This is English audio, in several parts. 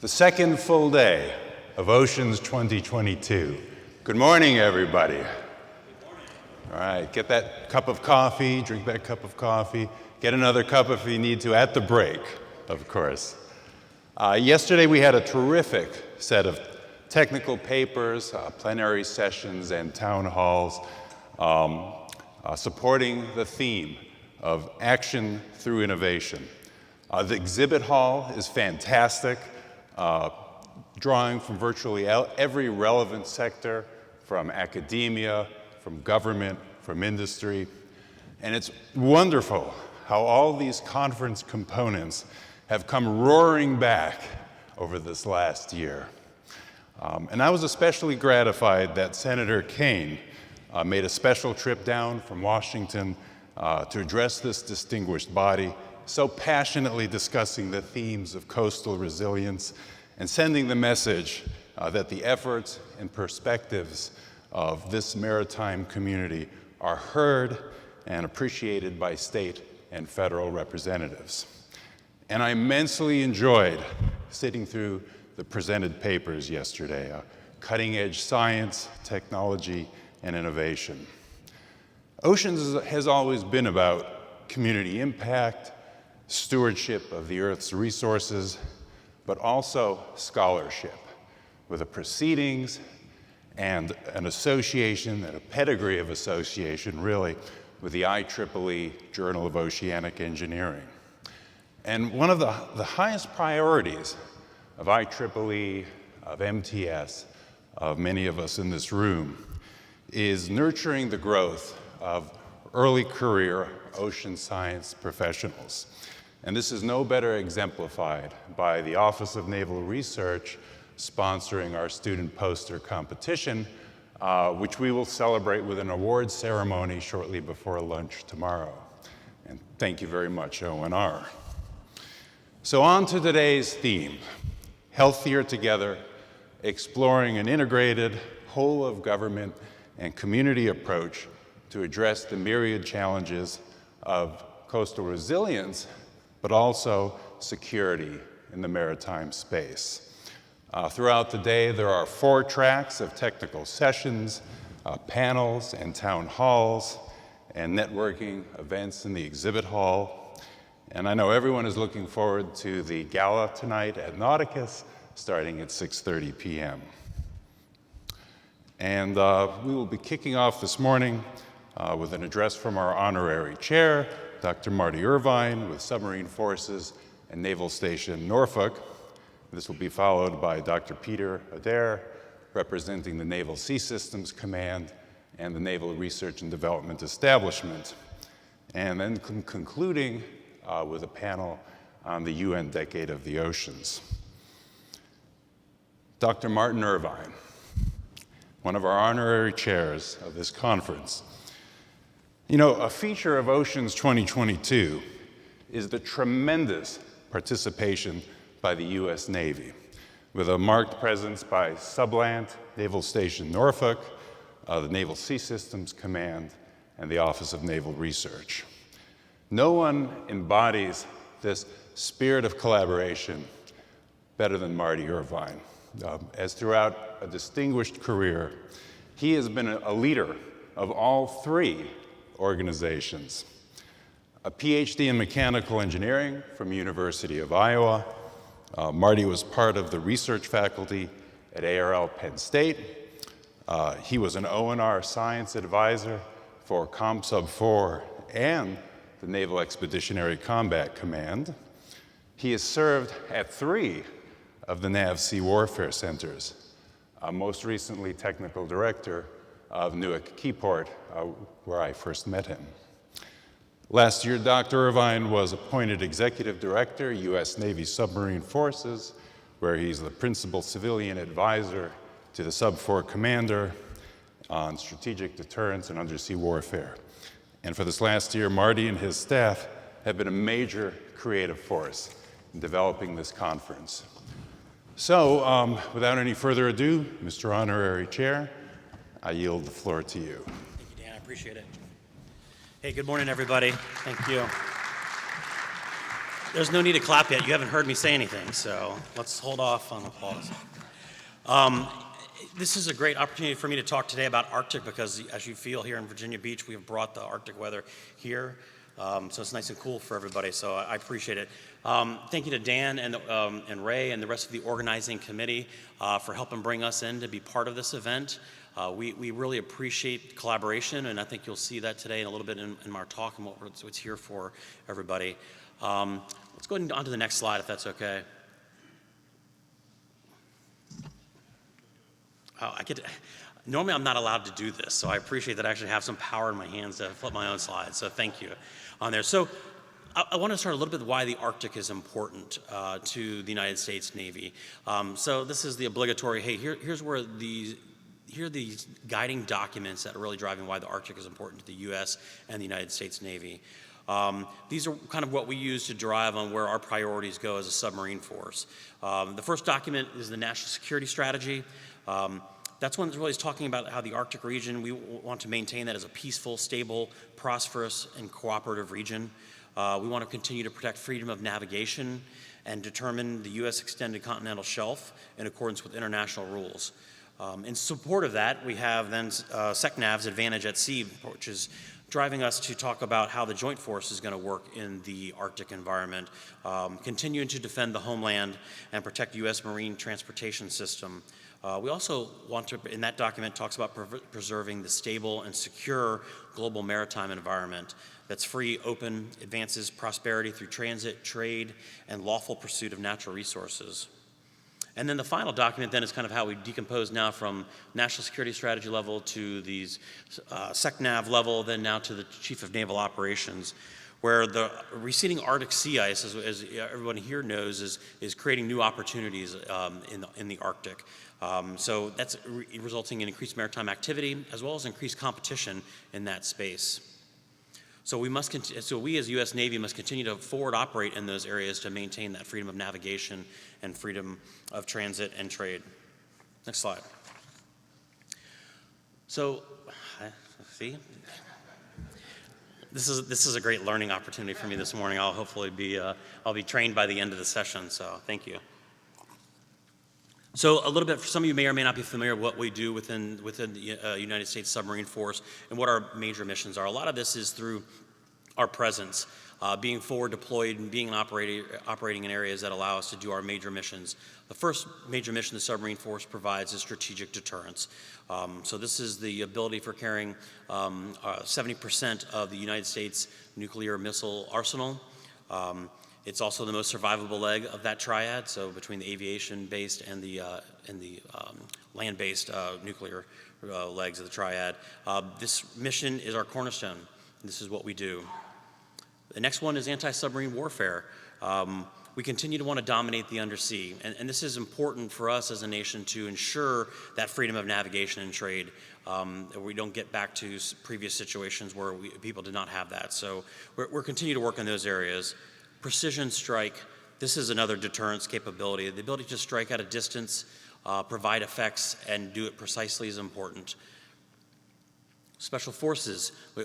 The second full day of Oceans 2022. Good morning, everybody. Good morning. All right, get that cup of coffee, drink that cup of coffee, get another cup if you need to at the break, of course. Yesterday we had a terrific set of technical papers, plenary sessions, and town halls supporting the theme of action through innovation. The exhibit hall is fantastic, drawing from virtually every relevant sector, from academia, from government, from industry. And it's wonderful how all these conference components have come roaring back over this last year. And I was especially gratified that Senator Kaine made a special trip down from Washington to address this distinguished body, so passionately discussing the themes of coastal resilience and sending the message that the efforts and perspectives of this maritime community are heard and appreciated by state and federal representatives. And I immensely enjoyed sitting through the presented papers yesterday, cutting-edge science, technology, and innovation. Oceans has always been about community impact, stewardship of the Earth's resources, but also scholarship, with a proceedings and an association and a pedigree of association, really, with the IEEE Journal of Oceanic Engineering. And one of the highest priorities of IEEE, of MTS, of many of us in this room, is nurturing the growth of early career ocean science professionals. And this is no better exemplified by the Office of Naval Research sponsoring our student poster competition, which we will celebrate with an awards ceremony shortly before lunch tomorrow. And thank you very much, ONR. So on to today's theme, Healthier Together, exploring an integrated, whole of government and community approach to address the myriad challenges of coastal resilience, but also security in the maritime space. Throughout the day, there are 4 tracks of technical sessions, panels and town halls, and networking events in the exhibit hall. And I know everyone is looking forward to the gala tonight at Nauticus, starting at 6:30 p.m. And we will be kicking off this morning with an address from our honorary chair, Dr. Marty Irvine, with Submarine Forces and Naval Station Norfolk. This will be followed by Dr. Peter Adair, representing the Naval Sea Systems Command and the Naval Research and Development Establishment. And then concluding with a panel on the UN Decade of the Oceans. Dr. Martin Irvine, one of our honorary chairs of this conference. You know, a feature of Oceans 2022 is the tremendous participation by the U.S. Navy, with a marked presence by Sublant, Naval Station Norfolk, the Naval Sea Systems Command, and the Office of Naval Research. No one embodies this spirit of collaboration better than Marty Irvine. As throughout a distinguished career, he has been a leader of all 3 organizations. A PhD in mechanical engineering from University of Iowa. Marty was part of the research faculty at ARL Penn State. He was an ONR science advisor for ComSub 4 and the Naval Expeditionary Combat Command. He has served at 3 of the NAV Sea Warfare Centers, most recently technical director of Newark Keyport, where I first met him. Last year, Dr. Irvine was appointed Executive Director, U.S. Navy Submarine Forces, where he's the principal civilian advisor to the Sub 4 commander on strategic deterrence and undersea warfare. And for this last year, Marty and his staff have been a major creative force in developing this conference. So, without any further ado, Mr. Honorary Chair, I yield the floor to you. Thank you, Dan. I appreciate it. Hey, good morning, everybody. Thank you. There's no need to clap yet. You haven't heard me say anything, so let's hold off on applause. This is a great opportunity for me to talk today about Arctic because, as you feel here in Virginia Beach, we have brought the Arctic weather here. So it's nice and cool for everybody, so I appreciate it. Thank you to Dan and Ray and the rest of the organizing committee for helping bring us in to be part of this event. We really appreciate collaboration, and I think you'll see that today in a little bit in our talk and what's here for everybody. Let's go on to the next slide, if that's okay. Oh, normally I'm not allowed to do this, so I appreciate that I actually have some power in my hands to flip my own slides, so thank you on there. So I want to start a little bit with why the Arctic is important to the United States Navy. So this is the obligatory, hey, here's where here are the guiding documents that are really driving why the Arctic is important to the U.S. and the United States Navy. These are kind of what we use to drive on where our priorities go as a submarine force. The first document is the National Security Strategy. That's one that really is talking about how the Arctic region, we want to maintain that as a peaceful, stable, prosperous, and cooperative region. We want to continue to protect freedom of navigation and determine the U.S. extended continental shelf in accordance with international rules. In support of that, we have then SECNAV's Advantage at Sea, which is driving us to talk about how the Joint Force is going to work in the Arctic environment, continuing to defend the homeland and protect U.S. marine transportation system. We also want to, in that document, talks about preserving the stable and secure global maritime environment that's free, open, advances prosperity through transit, trade, and lawful pursuit of natural resources. And then the final document then is kind of how we decompose now from national security strategy level to these SECNAV level, then now to the Chief of Naval Operations, where the receding Arctic sea ice, as everyone here knows, is creating new opportunities in the Arctic. So that's resulting in increased maritime activity as well as increased competition in that space. So we as U.S. Navy must continue to forward operate in those areas to maintain that freedom of navigation and freedom of transit and trade. Next slide. So, see, this is a great learning opportunity for me this morning. I'll hopefully I'll be trained by the end of the session. So thank you. So a little bit, for some of you may or may not be familiar with what we do within the United States Submarine Force and what our major missions are. A lot of this is through our presence, being forward deployed and being operating in areas that allow us to do our major missions. The first major mission the submarine force provides is strategic deterrence. So this is the ability for carrying 70% of the United States nuclear missile arsenal. It's also the most survivable leg of that triad, so between the aviation-based and the land-based nuclear legs of the triad. This mission is our cornerstone. This is what we do. The next one is anti-submarine warfare. We continue to want to dominate the undersea, and this is important for us as a nation to ensure that freedom of navigation and trade. We don't get back to previous situations where people did not have that. So we're continuing to work in those areas. Precision strike, this is another deterrence capability. The ability to strike at a distance, provide effects, and do it precisely is important. Special Forces, I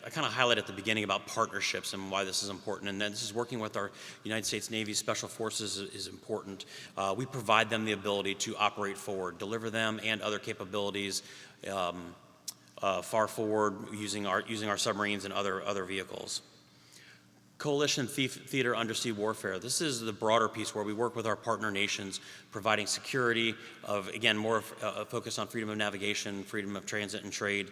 kind of highlighted at the beginning about partnerships and why this is important, and then this is working with our United States Navy Special Forces is important. We provide them the ability to operate forward, deliver them and other capabilities far forward using our submarines and other vehicles. Coalition theater undersea warfare. This is the broader piece where we work with our partner nations, providing security of, again, more focus on freedom of navigation, freedom of transit and trade.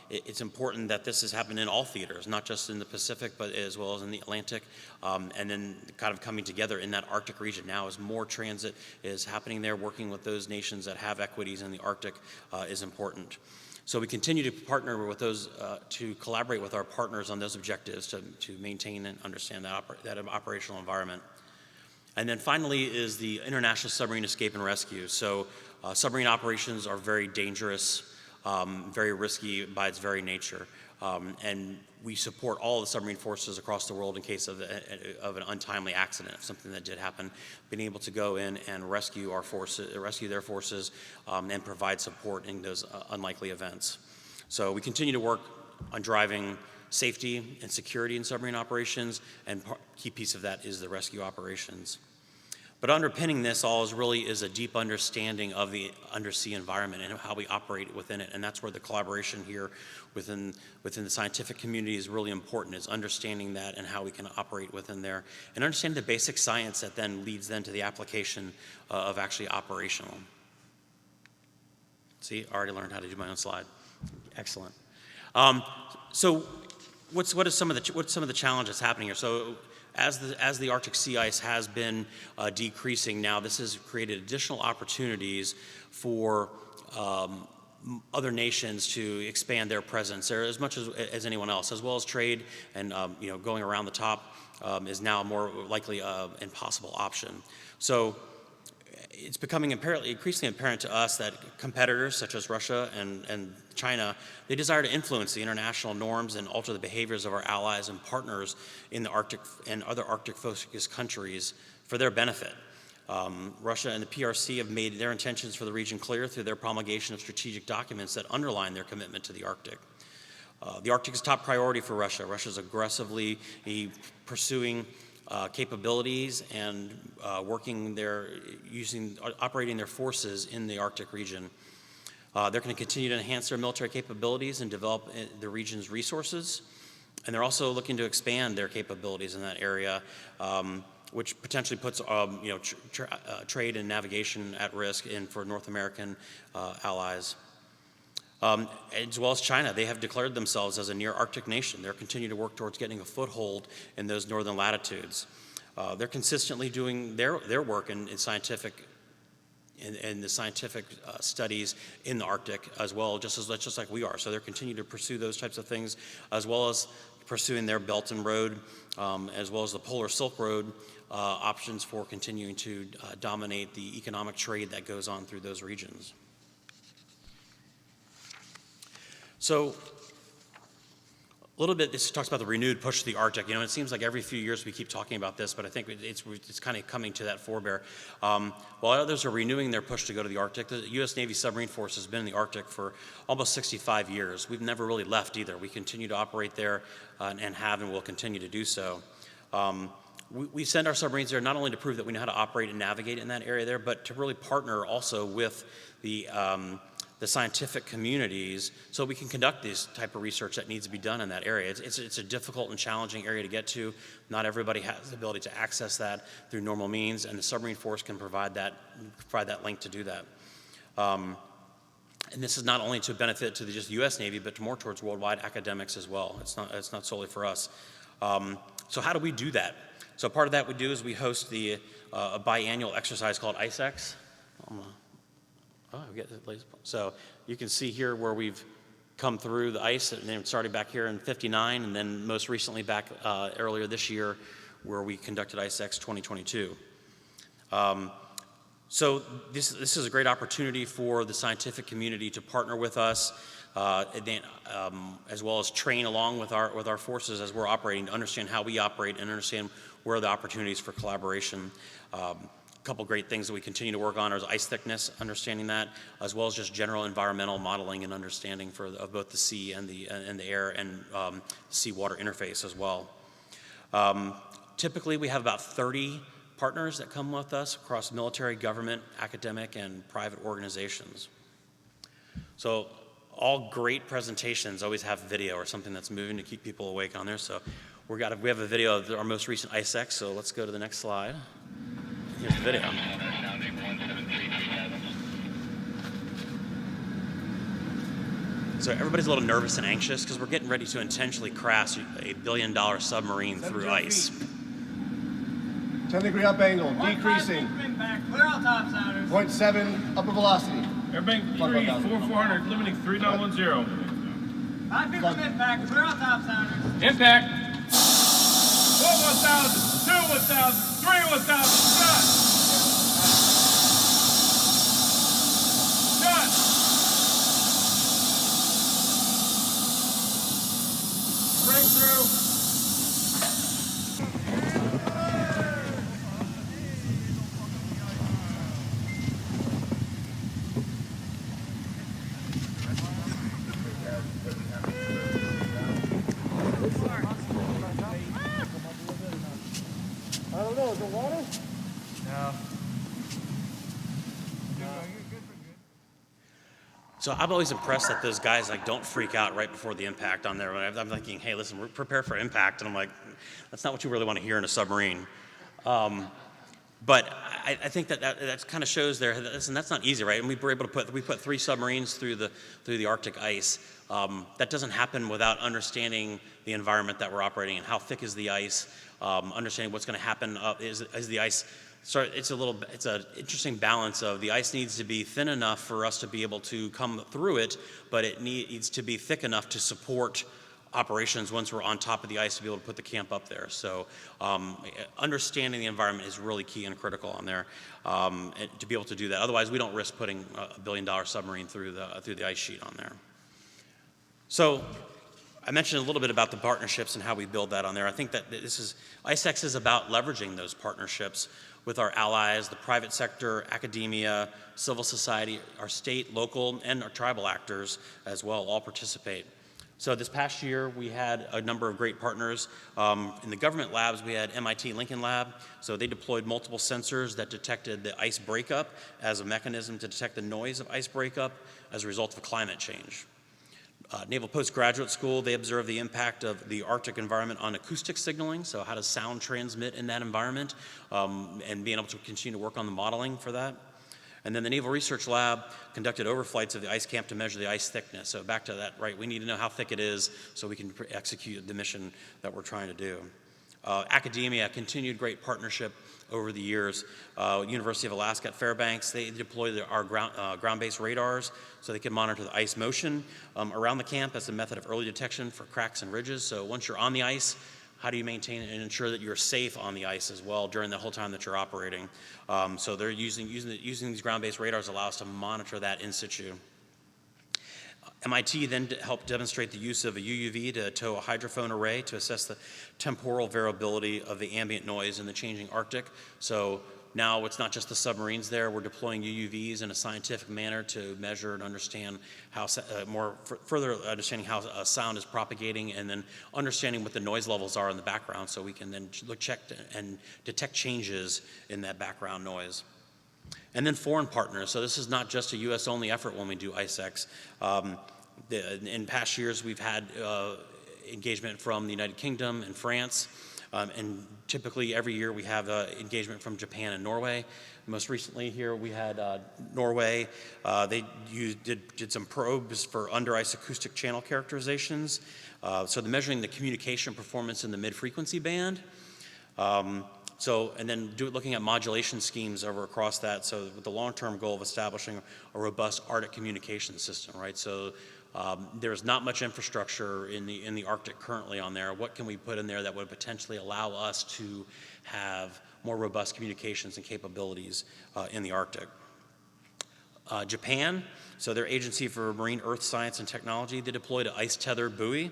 It's important that this has happened in all theaters, not just in the Pacific, but as well as in the Atlantic, and then kind of coming together in that Arctic region now as more transit is happening there. Working with those nations that have equities in the Arctic is important. So we continue to partner with those, to collaborate with our partners on those objectives to maintain and understand that operational environment. And then finally is the international submarine escape and rescue. So submarine operations are very dangerous, very risky by its very nature. And we support all the submarine forces across the world in case of an untimely accident, something that did happen, being able to go in and rescue their forces, and provide support in those unlikely events. So we continue to work on driving safety and security in submarine operations, and key piece of that is the rescue operations. But underpinning this all is a deep understanding of the undersea environment and how we operate within it. And that's where the collaboration here within the scientific community is really important, is understanding that and how we can operate within there. And understand the basic science that then leads then to the application of actually operational. See, I already learned how to do my own slide. Excellent. So what's some of the challenges happening here? So as the Arctic sea ice has been decreasing now, this has created additional opportunities for other nations to expand their presence there as much as anyone else, as well as trade, and going around the top is now a more likely and possible option. So it's becoming increasingly apparent to us that competitors such as Russia and China, they desire to influence the international norms and alter the behaviors of our allies and partners in the Arctic and other Arctic-focused countries for their benefit. Russia and the PRC have made their intentions for the region clear through their promulgation of strategic documents that underline their commitment to the Arctic. The Arctic is top priority for Russia. Russia's aggressively pursuing capabilities and operating their forces in the Arctic region. They're going to continue to enhance their military capabilities and develop the region's resources, and they're also looking to expand their capabilities in that area, which potentially puts trade and navigation at risk for North American allies. As well as China, they have declared themselves as a near Arctic nation. They're continuing to work towards getting a foothold in those northern latitudes. They're consistently doing their work in scientific studies in the Arctic as well, just like we are. So they're continuing to pursue those types of things, as well as pursuing their Belt and Road, as well as the Polar Silk Road options for continuing to dominate the economic trade that goes on through those regions. So a little bit, this talks about the renewed push to the Arctic. It seems like every few years we keep talking about this, but I think it's kind of coming to that forebear. While others are renewing their push to go to the Arctic, the U.S. Navy submarine force has been in the Arctic for almost 65 years. We've never really left either. We continue to operate there and have and will continue to do so. We send our submarines there not only to prove that we know how to operate and navigate in that area there, but to really partner also with the scientific communities so we can conduct this type of research that needs to be done in that area. It's a difficult and challenging area to get to. Not everybody has the ability to access that through normal means, and the submarine force can provide that link to do that. And this is not only to benefit to the just U.S. Navy, but more towards worldwide academics as well. It's not solely for us. So how do we do that? So part of that we do is we host a biannual exercise called ICEX. So you can see here where we've come through the ice, and then started back here in '59, and then most recently back earlier this year, where we conducted ICEX 2022. So this is a great opportunity for the scientific community to partner with us, as well as train along with our forces as we're operating, to understand how we operate and understand where are the opportunities for collaboration. A couple great things that we continue to work on is ice thickness, understanding that, as well as just general environmental modeling and understanding of both the sea and the air and sea-water interface as well. Typically, we have about 30 partners that come with us across military, government, academic, and private organizations. So all great presentations always have video or something that's moving to keep people awake on there. So we have a video of our most recent ICEX, so let's go to the next slide. Here's the video. So everybody's a little nervous and anxious because we're getting ready to intentionally crash a $1 billion submarine through ice. 10-degree up angle, decreasing. Clear all topsiders. 0.7 upper velocity. Airbank 400, limiting 3910. 5 feet from impact, clear all topsiders. Impact. 4 1000, 2 1000, 3 1000, shot. Shot. Breakthrough. So I'm always impressed that those guys like don't freak out right before the impact on there. I'm thinking, hey, listen, we're prepared for impact, and I'm like, that's not what you really want to hear in a submarine. But I think that kind of shows there, and that's not easy, right? And we were able to put 3 submarines through the Arctic ice. That doesn't happen without understanding the environment that we're operating in. How thick is the ice? Understanding what's going to happen is the ice. So it's an interesting balance of the ice needs to be thin enough for us to be able to come through it, but it needs to be thick enough to support operations once we're on top of the ice to be able to put the camp up there. So understanding the environment is really key and critical on there to be able to do that. Otherwise, we don't risk putting a $1 billion submarine through the ice sheet on there. So I mentioned a little bit about the partnerships and how we build that on there. I think that ICEX is about leveraging those partnerships with our allies, the private sector, academia, civil society, our state, local, and our tribal actors as well all participate. So this past year, we had a number of great partners. In the government labs, we had MIT Lincoln Lab. So they deployed multiple sensors that detected the ice breakup as a mechanism to detect the noise of ice breakup as a result of climate change. Naval Postgraduate School, they observed the impact of the Arctic environment on acoustic signaling, so how does sound transmit in that environment, and being able to continue to work on the modeling for that. And then the Naval Research Lab conducted overflights of the ice camp to measure the ice thickness. So back to that, right, we need to know how thick it is so we can execute the mission that we're trying to do. Academia continued great partnership over the years. University of Alaska at Fairbanks, they deployed our ground-based radars so they can monitor the ice motion around the camp as a method of early detection for cracks and ridges. So once you're on the ice, how do you maintain and ensure that you're safe on the ice as well during the whole time that you're operating? So they're using these ground-based radars allow us to monitor that in situ. MIT then helped demonstrate the use of a UUV to tow a hydrophone array to assess the temporal variability of the ambient noise in the changing Arctic. So now it's not just the submarines there, we're deploying UUVs in a scientific manner to measure and understand how, further understanding how sound is propagating, and then understanding what the noise levels are in the background so we can then check and detect changes in that background noise. And then foreign partners. So this is not just a U.S. only effort when we do ICEX. In past years, we've had engagement from the United Kingdom and France. And typically every year we have engagement from Japan and Norway. Most recently here we had Norway. They did some probes for under ice acoustic channel characterizations. So they're measuring the communication performance in the mid-frequency band. And then looking at modulation schemes over across that, so with the long-term goal of establishing a robust Arctic communication system, right? So there's not much infrastructure in the Arctic currently on there. What can we put in there that would potentially allow us to have more robust communications and capabilities in the Arctic? Japan, so their Agency for Marine Earth Science and Technology, they deployed an ice-tethered buoy.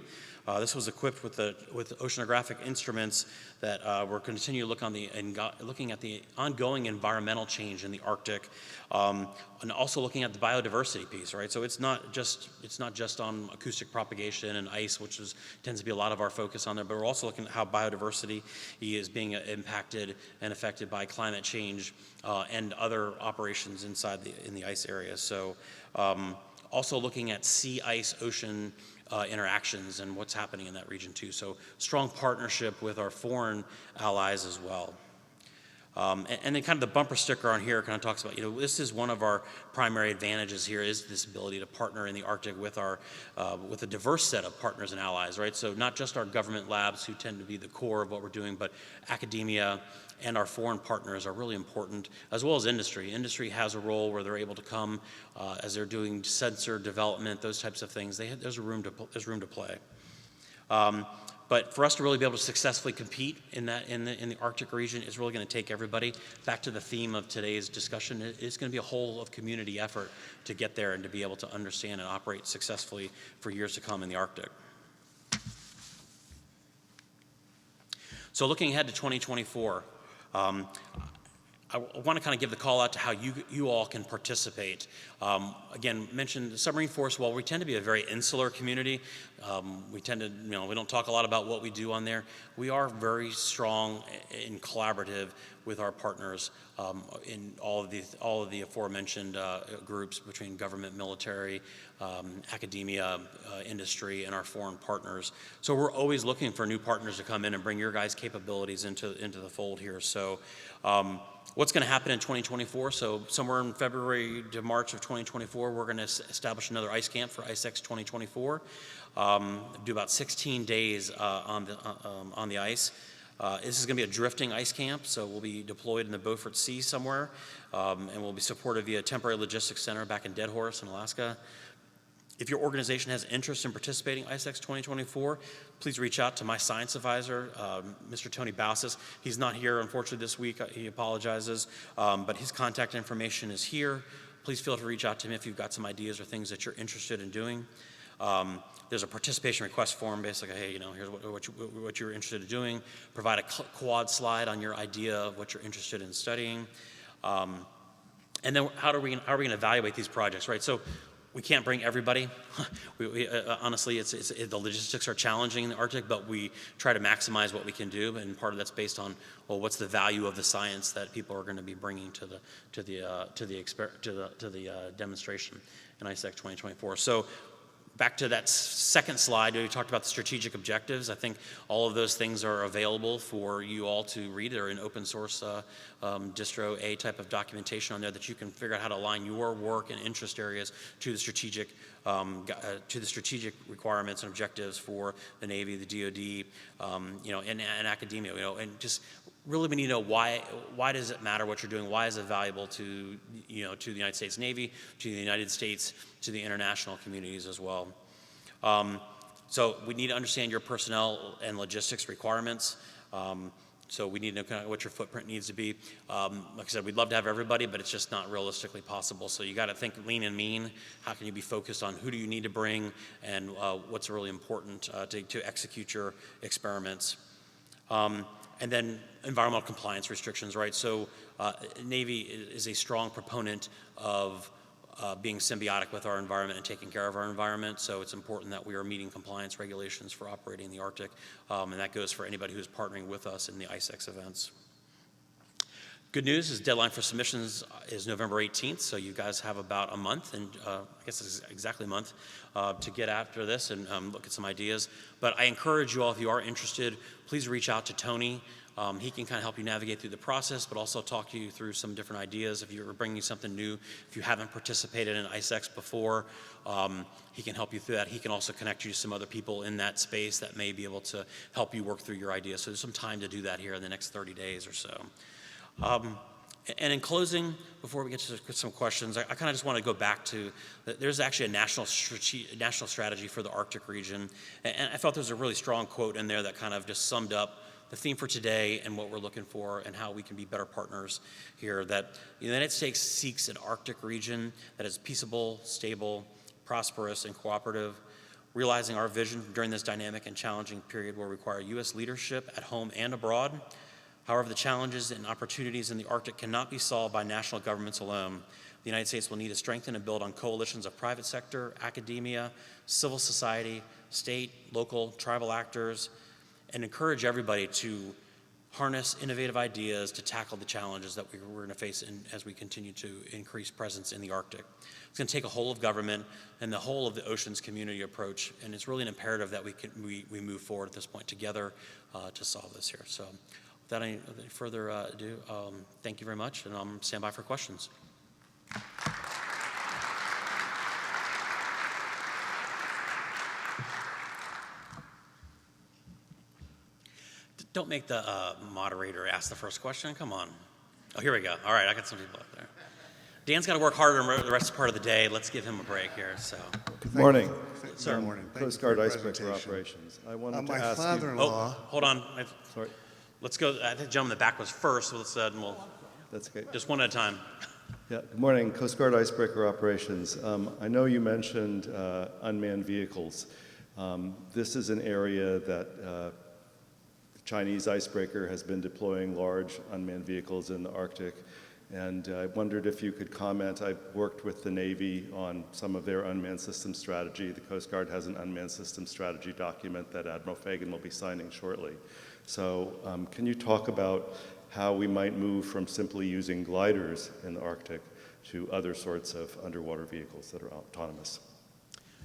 This was equipped with oceanographic instruments that were continuing to looking at the ongoing environmental change in the Arctic, and also looking at the biodiversity piece, right? So it's not just on acoustic propagation and ice, which tends to be a lot of our focus on there, but we're also looking at how biodiversity is being impacted and affected by climate change and other operations in the ice area. So also looking at sea ice ocean interactions and what's happening in that region too. So strong partnership with our foreign allies as well. And then kind of the bumper sticker on here kind of talks about, this is one of our primary advantages here is this ability to partner in the Arctic with with a diverse set of partners and allies, right? So not just our government labs who tend to be the core of what we're doing, but academia and our foreign partners are really important, as well as industry. Industry has a role where they're able to come as they're doing sensor development, those types of things. There's room to play. But for us to really be able to successfully compete in the Arctic region is really going to take everybody. Back to the theme of today's discussion, it's going to be a whole of community effort to get there and to be able to understand and operate successfully for years to come in the Arctic. So looking ahead to 2024, I want to kind of give the call out to how you all can participate. Again, mentioned the submarine force. While we tend to be a very insular community, we tend to, we don't talk a lot about what we do on there. We are very strong and collaborative with our partners in all of the aforementioned groups between government, military, academia, industry, and our foreign partners. So we're always looking for new partners to come in and bring your guys' capabilities into the fold here. So. What's going to happen in 2024? So somewhere in February to March of 2024, we're going to establish another ice camp for ICEX 2024. Do about 16 days on the ice. This is going to be a drifting ice camp, so we'll be deployed in the Beaufort Sea somewhere, and we'll be supported via a temporary logistics center back in Dead Horse in Alaska. If your organization has interest in participating in ICEX 2024, please reach out to my science advisor, Mr. Tony Bausis. He's not here, unfortunately, this week. He apologizes, but his contact information is here. Please feel free to reach out to him if you've got some ideas or things that you're interested in doing. There's a participation request form, basically, hey, here's what you're interested in doing. Provide a quad slide on your idea of what you're interested in studying. And then how are we going to evaluate these projects, right? So we can't bring everybody. Honestly, the logistics are challenging in the Arctic, but we try to maximize what we can do, and part of that's based on, well, what's the value of the science that people are going to be bringing to the demonstration in ICEX 2024. So back to that second slide, we talked about the strategic objectives. I think all of those things are available for you all to read. They're in open source distro A type of documentation on there that you can figure out how to align your work and interest areas to the strategic requirements and objectives for the Navy, the DoD, and academia. And just really we need to know why does it matter what you're doing? Why is it valuable to the United States Navy, to the United States, to the international communities as well? So we need to understand your personnel and logistics requirements. So we need to know kind of what your footprint needs to be. Like I said, we'd love to have everybody, but it's just not realistically possible. So you got to think lean and mean. How can you be focused on who do you need to bring and what's really important to execute your experiments? And then environmental compliance restrictions, right? So Navy is a strong proponent of being symbiotic with our environment and taking care of our environment. So it's important that we are meeting compliance regulations for operating in the Arctic. And that goes for anybody who's partnering with us in the ICEX events. Good news is deadline for submissions is November 18th, so you guys have about a month, and I guess it's exactly a month, to get after this and look at some ideas. But I encourage you all, if you are interested, please reach out to Tony. He can kind of help you navigate through the process, but also talk to you through some different ideas. If you're bringing something new, if you haven't participated in ICEX before, he can help you through that. He can also connect you to some other people in that space that may be able to help you work through your ideas. So there's some time to do that here in the next 30 days or so. And in closing, before we get to some questions, I kind of just want to go back to, there's actually a national strategy for the Arctic region. And I felt there was a really strong quote in there that kind of just summed up the theme for today and what we're looking for and how we can be better partners here. That the United States seeks an Arctic region that is peaceable, stable, prosperous, and cooperative, realizing our vision during this dynamic and challenging period will require U.S. leadership at home and abroad. However, the challenges and opportunities in the Arctic cannot be solved by national governments alone. The United States will need to strengthen and build on coalitions of private sector, academia, civil society, state, local, tribal actors, and encourage everybody to harness innovative ideas to tackle the challenges that we're going to face as we continue to increase presence in the Arctic. It's going to take a whole of government and the whole of the oceans community approach, and it's really an imperative that we move forward at this point together to solve this here. So without any further ado, thank you very much, and I'm stand by for questions. Don't make the moderator ask the first question. Come on. Oh, here we go. All right, I got some people up there. Dan's got to work harder the rest part of the day. Let's give him a break here. So. Good morning. Sir. Morning. Coast Guard Icebreaker Operations. I wanted to My ask you. father-in-law. Oh, hold on. Sorry, Let's go. I think the gentleman in the back was first. So let's and we'll that's okay. just one at a time. Yeah. Good morning, Coast Guard Icebreaker Operations. I know you mentioned unmanned vehicles. This is an area that Chinese icebreaker has been deploying large unmanned vehicles in the Arctic. And I wondered if you could comment. I've worked with the Navy on some of their unmanned system strategy. The Coast Guard has an unmanned system strategy document that Admiral Fagan will be signing shortly. So can you talk about how we might move from simply using gliders in the Arctic to other sorts of underwater vehicles that are autonomous?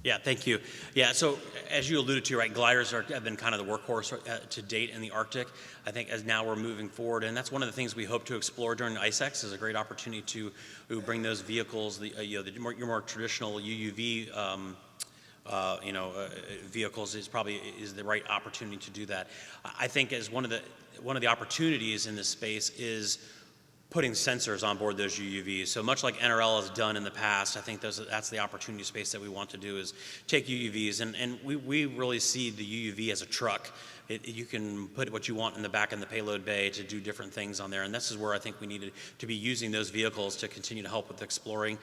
Yeah, thank you. Yeah, so as you alluded to, right, gliders have been kind of the workhorse to date in the Arctic. I think as now we're moving forward, and that's one of the things we hope to explore during ICEX is a great opportunity to bring those vehicles, your more traditional UUV vehicles is probably the right opportunity to do that. I think as one of the opportunities in this space is putting sensors on board those UUVs. So much like NRL has done in the past, I think that's the opportunity space that we want to do is take UUVs, and we really see the UUV as a truck. You can put what you want in the back in the payload bay to do different things on there, and this is where I think we needed to be using those vehicles to continue to help with exploring.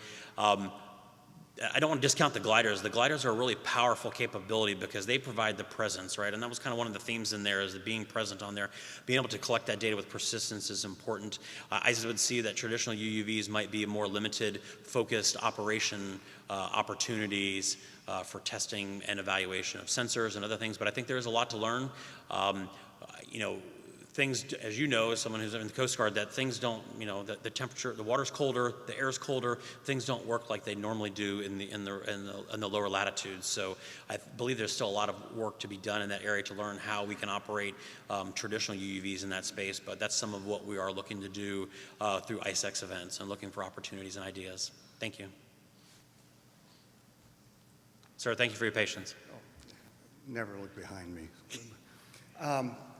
I don't want to discount the gliders. The gliders are a really powerful capability because they provide the presence, right? And that was kind of one of the themes in there is the being present on there. Being able to collect that data with persistence is important. I would see that traditional UUVs might be more limited, focused operation opportunities for testing and evaluation of sensors and other things, but I think there is a lot to learn. Things, as you know, as someone who's in the Coast Guard, that things don't, the temperature, the water's colder, the air's colder, things don't work like they normally do in the lower latitudes. So I believe there's still a lot of work to be done in that area to learn how we can operate traditional UUVs in that space. But that's some of what we are looking to do through ICEX events and looking for opportunities and ideas. Thank you. Sir, thank you for your patience. Never look behind me.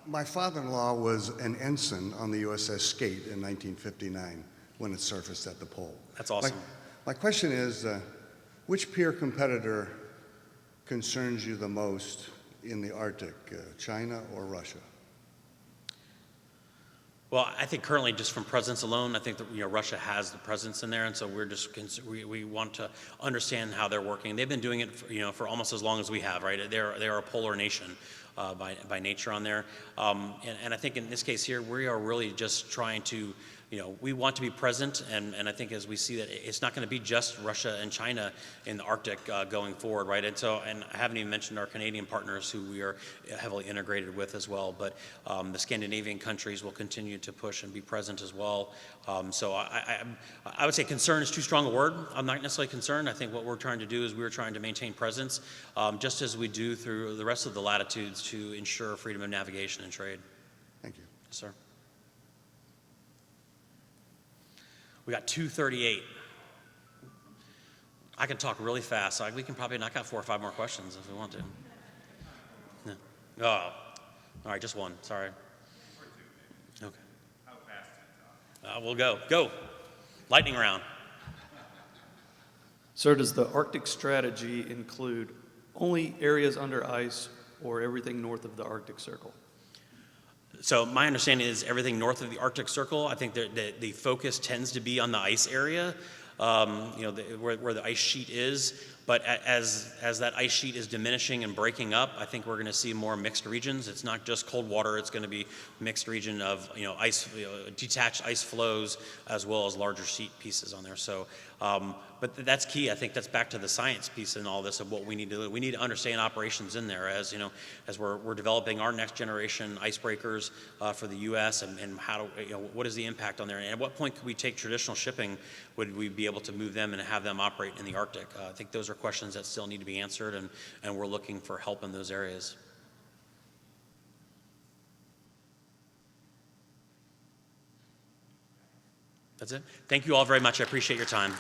My father-in-law was an ensign on the USS Skate in 1959 when it surfaced at the pole. That's awesome. My question is, which peer competitor concerns you the most in the Arctic, China or Russia? Well, I think currently, just from presence alone, I think that Russia has the presence in there, and so we're just we want to understand how they're working. They've been doing it for almost as long as we have, right? They're a polar nation by nature on there, and I think in this case here, we are really just trying to. We want to be present, and I think as we see that it's not going to be just Russia and China in the Arctic going forward, right? And I haven't even mentioned our Canadian partners who we are heavily integrated with as well, but the Scandinavian countries will continue to push and be present as well. So I would say concern is too strong a word. I'm not necessarily concerned. I think what we're trying to do is we're trying to maintain presence, just as we do through the rest of the latitudes to ensure freedom of navigation and trade. Thank you. Yes, sir. We got 2:38. I can talk really fast, so we can probably knock out 4 or 5 more questions if we want to. Yeah. Oh, all right, just one. Sorry. Okay. How fast? We'll go. Lightning round. Sir, does the Arctic strategy include only areas under ice or everything north of the Arctic Circle? So my understanding is everything north of the Arctic Circle. I think the focus tends to be on the ice area, where the ice sheet is. But as that ice sheet is diminishing and breaking up, I think we're going to see more mixed regions. It's not just cold water. It's going to be mixed region of ice, detached ice flows, as well as larger sheet pieces on there. So, but that's key. I think that's back to the science piece in all this of what we need to do. We need to understand operations in there as as we're developing our next generation icebreakers for the U.S. and how what is the impact on there, and at what point could we take traditional shipping? Would we be able to move them and have them operate in the Arctic? I think those are questions that still need to be answered, and we're looking for help in those areas. That's it. Thank you all very much. I appreciate your time.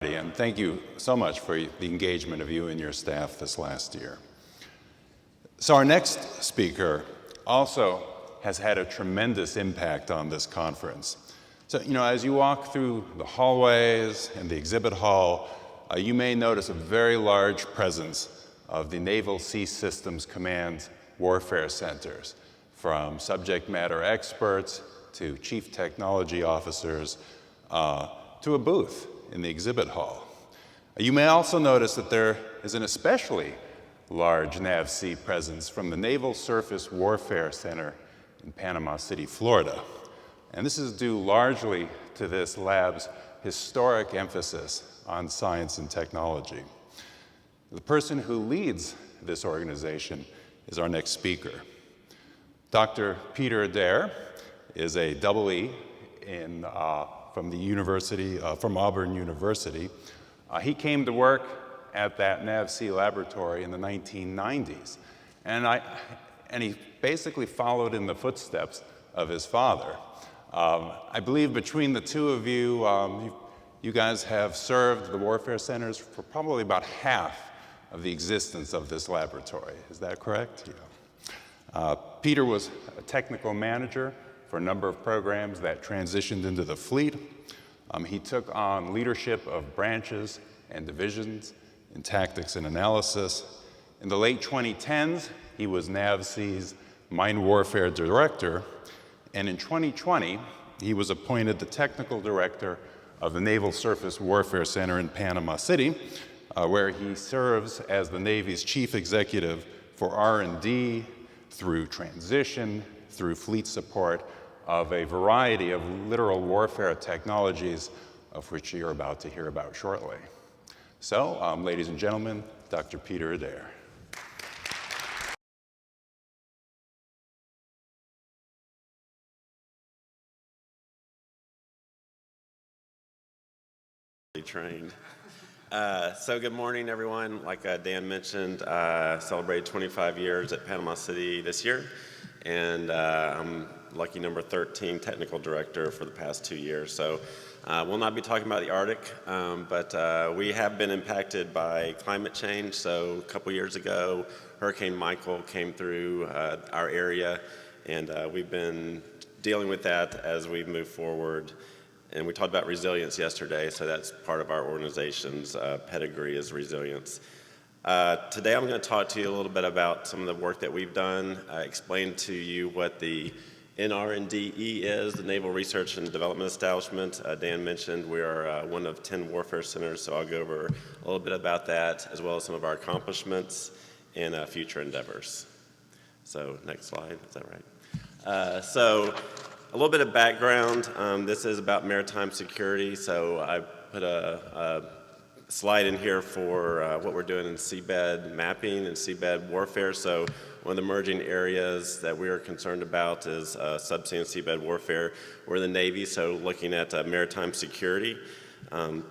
And thank you so much for the engagement of you and your staff this last year. So our next speaker also has had a tremendous impact on this conference. So, as you walk through the hallways and the exhibit hall, you may notice a very large presence of the Naval Sea Systems Command warfare centers, from subject matter experts to chief technology officers to a booth in the exhibit hall. You may also notice that there is an especially large NAVSEA presence from the Naval Surface Warfare Center in Panama City, Florida. And this is due largely to this lab's historic emphasis on science and technology. The person who leads this organization is our next speaker. Dr. Peter Adair is a double E from the university, from Auburn University. He came to work at that NAVSEA laboratory in the 1990s, and he basically followed in the footsteps of his father. I believe between the two of you, you guys have served the warfare centers for probably about half of the existence of this laboratory. Is that correct? Yeah. Peter was a technical manager for a number of programs that transitioned into the fleet. He took on leadership of branches and divisions in tactics and analysis. In the late 2010s, he was NAVSEA's Mine Warfare Director, and in 2020, he was appointed the Technical Director of the Naval Surface Warfare Center in Panama City, where he serves as the Navy's Chief Executive for R&D, through transition, through fleet support of a variety of littoral warfare technologies, of which you're about to hear about shortly. So, ladies and gentlemen, Dr. Peter Adair. Trained. So good morning, everyone. Like Dan mentioned, celebrated 25 years at Panama City this year, and I'm lucky number 13 technical director for the past 2 years. So we'll not be talking about the Arctic, but we have been impacted by climate change. So a couple years ago, Hurricane Michael came through our area, and we've been dealing with that as we move forward. And we talked about resilience yesterday, so that's part of our organization's pedigree is resilience. Today I'm going to talk to you a little bit about some of the work that we've done, explain to you what the NRNDE is, the Naval Research and Development Establishment. Dan mentioned we are one of 10 warfare centers, so I'll go over a little bit about that, as well as some of our accomplishments and future endeavors. So next slide, is that right? A little bit of background. This is about maritime security, so I put a slide in here for what we're doing in seabed mapping and seabed warfare. So one of the emerging areas that we are concerned about is subsea and seabed warfare. We're the Navy, so looking at maritime security. I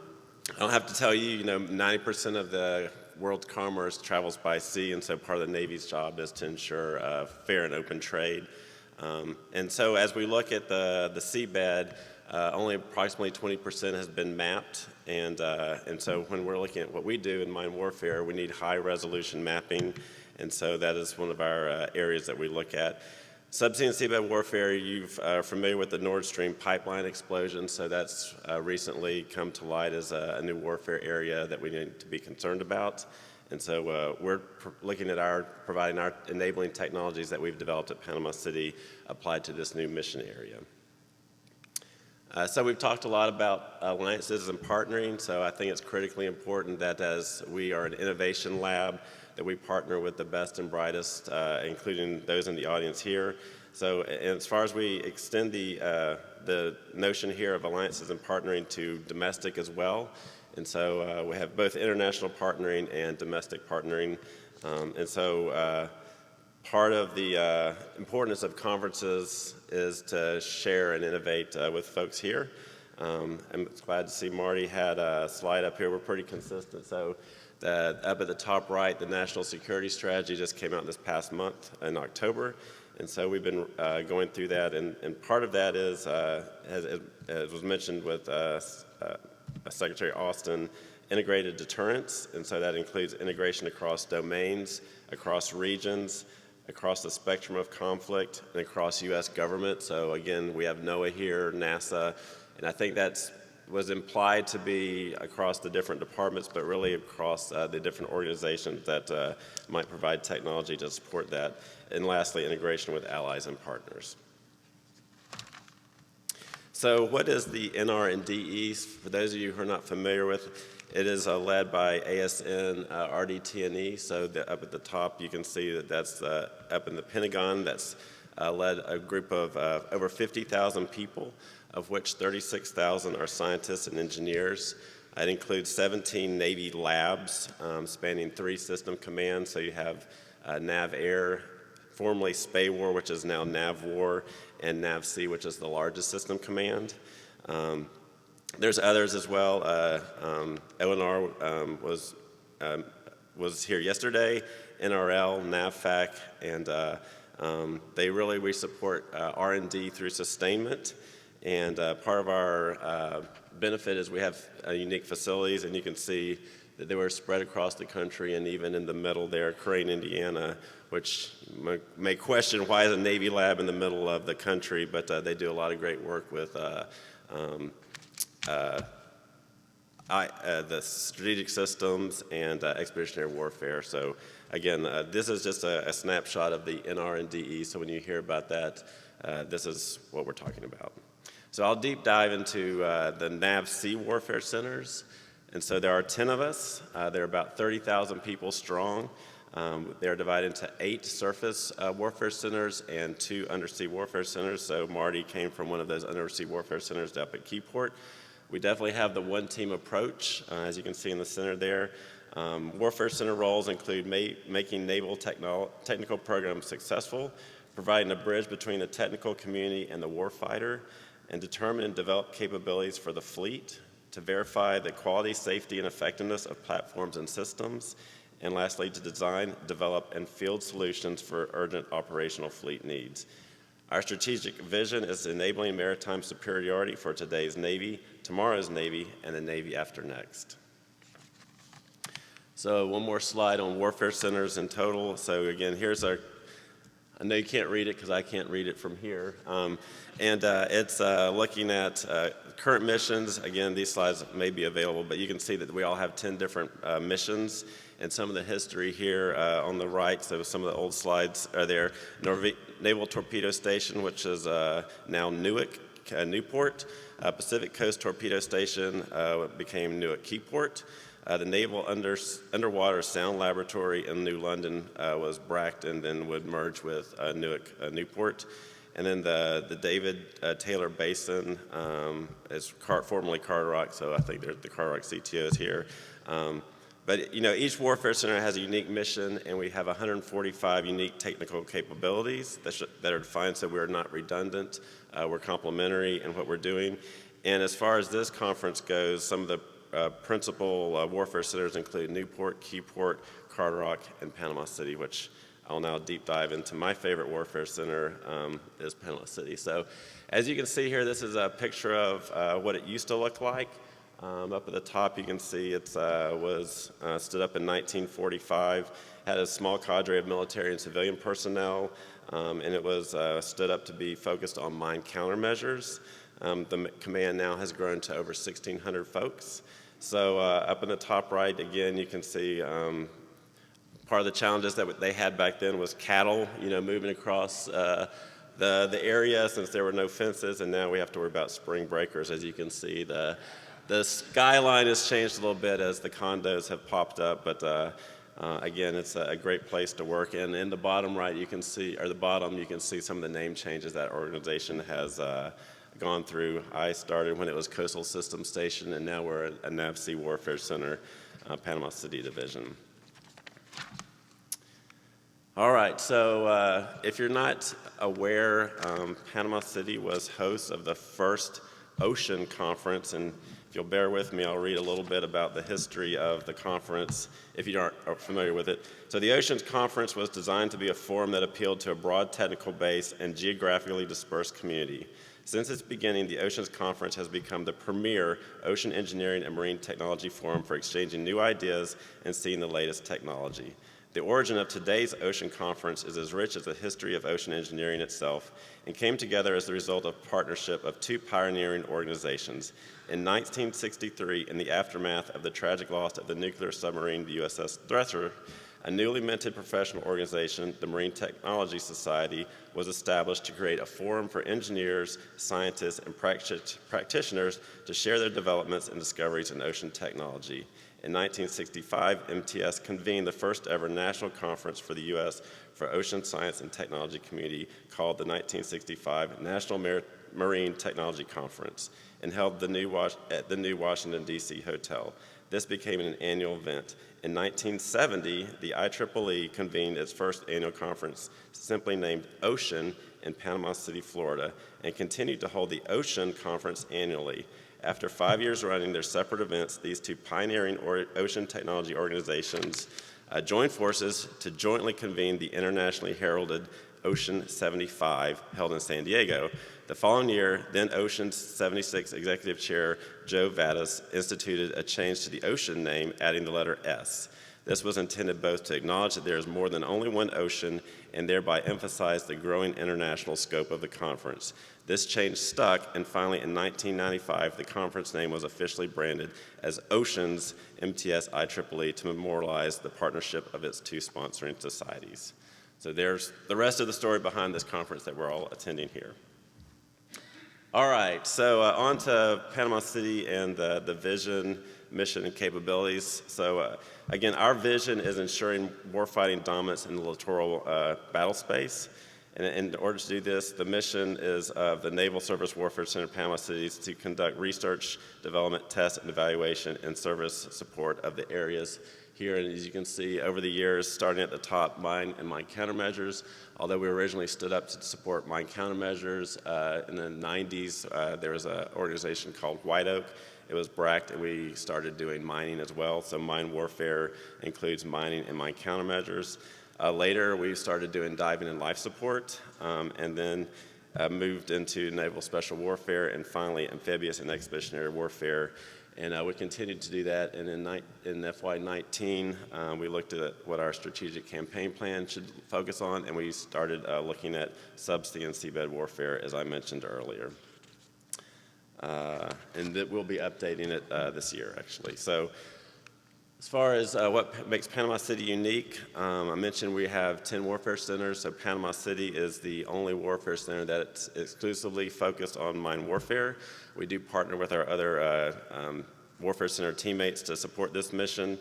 don't have to tell you, 90% of the world's commerce travels by sea, and so part of the Navy's job is to ensure fair and open trade. And so as we look at the seabed, only approximately 20% has been mapped, and so when we're looking at what we do in mine warfare, we need high resolution mapping, and so that is one of our areas that we look at. Subsea and seabed warfare, you're familiar with the Nord Stream pipeline explosion, so that's recently come to light as a new warfare area that we need to be concerned about. And so we're looking at providing our enabling technologies that we've developed at Panama City applied to this new mission area. So we've talked a lot about alliances and partnering, so I think it's critically important that as we are an innovation lab, that we partner with the best and brightest, including those in the audience here. So as far as we extend the notion here of alliances and partnering to domestic as well, and so we have both international partnering and domestic partnering. And so part of the importance of conferences is to share and innovate with folks here. I'm glad to see Marty had a slide up here. We're pretty consistent. So up at the top right, the National Security Strategy just came out this past month in October. And so we've been going through that. And part of that is, as was mentioned with Secretary Austin, integrated deterrence, and so that includes integration across domains, across regions, across the spectrum of conflict, and across U.S. government. So again, we have NOAA here, NASA, and I think that's was implied to be across the different departments, but really across the different organizations that might provide technology to support that. And lastly, integration with allies and partners. So what is the NR&DE? For those of you who are not familiar with, it is led by ASN RDT&E. So up at the top, you can see that that's up in the Pentagon. That's led a group of over 50,000 people, of which 36,000 are scientists and engineers. It includes 17 Navy labs spanning 3 system commands. So you have NAV-Air, formerly SPAWAR, which is now NAVWAR, and NAVC, which is the largest system command. There's others as well. ONR was here yesterday, NRL, NAVFAC, and we support R&D through sustainment. And part of our benefit is we have unique facilities, and you can see that they were spread across the country, and even in the middle there, Crane, Indiana, which may question why is a Navy lab in the middle of the country, but they do a lot of great work with the strategic systems and expeditionary warfare. So again, this is just a snapshot of the NR&DE, so when you hear about that, this is what we're talking about. So I'll deep dive into the NAVC warfare centers. And so there are 10 of us. They're about 30,000 people strong. They're divided into 8 surface warfare centers and 2 undersea warfare centers. So Marty came from one of those undersea warfare centers up at Keyport. We definitely have the one-team approach, as you can see in the center there. Warfare center roles include making naval technical programs successful, providing a bridge between the technical community and the warfighter, and determine and develop capabilities for the fleet, to verify the quality, safety, and effectiveness of platforms and systems, and lastly, to design, develop, and field solutions for urgent operational fleet needs. Our strategic vision is enabling maritime superiority for today's Navy, tomorrow's Navy, and the Navy after next. So one more slide on warfare centers in total. So again, here's our, I know you can't read it because I can't read it from here. It's looking at current missions. Again, these slides may be available, but you can see that we all have 10 different missions, and some of the history here on the right. So some of the old slides are there. Naval Torpedo Station, which is now Newport. Pacific Coast Torpedo Station became Newark Keyport. The Naval Underwater Sound Laboratory in New London was BRAC'd and then would merge with Newport. And then the David Taylor Basin is formerly Carderock, so I think the Carderock CTO is here. But each warfare center has a unique mission, and we have 145 unique technical capabilities that are defined, so we're not redundant. We're complementary in what we're doing. And as far as this conference goes, some of the principal warfare centers include Newport, Keyport, Carderock, and Panama City, which I'll now deep dive into. My favorite warfare center is Panama City. So as you can see here, this is a picture of what it used to look like. Up at the top, you can see it was stood up in 1945, had a small cadre of military and civilian personnel, and it was stood up to be focused on mine countermeasures. The command now has grown to over 1,600 folks. So up in the top right, again, you can see part of the challenges that they had back then was cattle, moving across the area since there were no fences, and now we have to worry about spring breakers. As you can see, the skyline has changed a little bit as the condos have popped up, but again, it's a great place to work. And in the bottom right, you can see, or the bottom, you can see some of the name changes that organization has gone through. I started when it was Coastal Systems Station, and now we're a NAVC Warfare Center, Panama City Division. All right, so if you're not aware, Panama City was host of the first Ocean Conference, and if you'll bear with me, I'll read a little bit about the history of the conference if you aren't familiar with it. So the Oceans Conference was designed to be a forum that appealed to a broad technical base and geographically dispersed community. Since its beginning, the Oceans Conference has become the premier ocean engineering and marine technology forum for exchanging new ideas and seeing the latest technology. The origin of today's ocean conference is as rich as the history of ocean engineering itself and came together as the result of partnership of two pioneering organizations. In 1963, in the aftermath of the tragic loss of the nuclear submarine, the USS Thresher, a newly minted professional organization, the Marine Technology Society, was established to create a forum for engineers, scientists, and practitioners to share their developments and discoveries in ocean technology. In 1965, MTS convened the first ever national conference for the U.S. for ocean science and technology community called the 1965 National Marine Technology Conference and held at the new Washington, D.C. hotel. This became an annual event. In 1970, the IEEE convened its first annual conference, simply named Ocean, in Panama City, Florida, and continued to hold the Ocean Conference annually. After 5 years running their separate events, these two pioneering ocean technology organizations joined forces to jointly convene the internationally heralded Ocean 75, held in San Diego. The following year, then Ocean 76 Executive Chair Joe Vadas instituted a change to the ocean name, adding the letter S. This was intended both to acknowledge that there is more than only one ocean and thereby emphasize the growing international scope of the conference. This change stuck, and finally in 1995, the conference name was officially branded as Oceans MTS IEEE to memorialize the partnership of its two sponsoring societies. So there's the rest of the story behind this conference that we're all attending here. All right, so on to Panama City and the vision, mission, and capabilities. So again, our vision is ensuring warfighting dominance in the littoral battle space. And in order to do this, the mission is of the Naval Surface Warfare Center Panama City to conduct research, development, test, and evaluation and service support of the areas here. And as you can see, over the years, starting at the top, mine and mine countermeasures. Although we originally stood up to support mine countermeasures, in the 90s, there was an organization called White Oak. It was BRACT, and we started doing mining as well. So mine warfare includes mining and mine countermeasures. Later, we started doing diving and life support, and then moved into naval special warfare, and finally amphibious and expeditionary warfare. And we continued to do that. And in FY19, we looked at what our strategic campaign plan should focus on, and we started looking at subsea and seabed warfare, as I mentioned earlier. And that we'll be updating it this year, actually. So, as far as what makes Panama City unique, I mentioned we have 10 warfare centers, so Panama City is the only warfare center that's exclusively focused on mine warfare. We do partner with our other warfare center teammates to support this mission.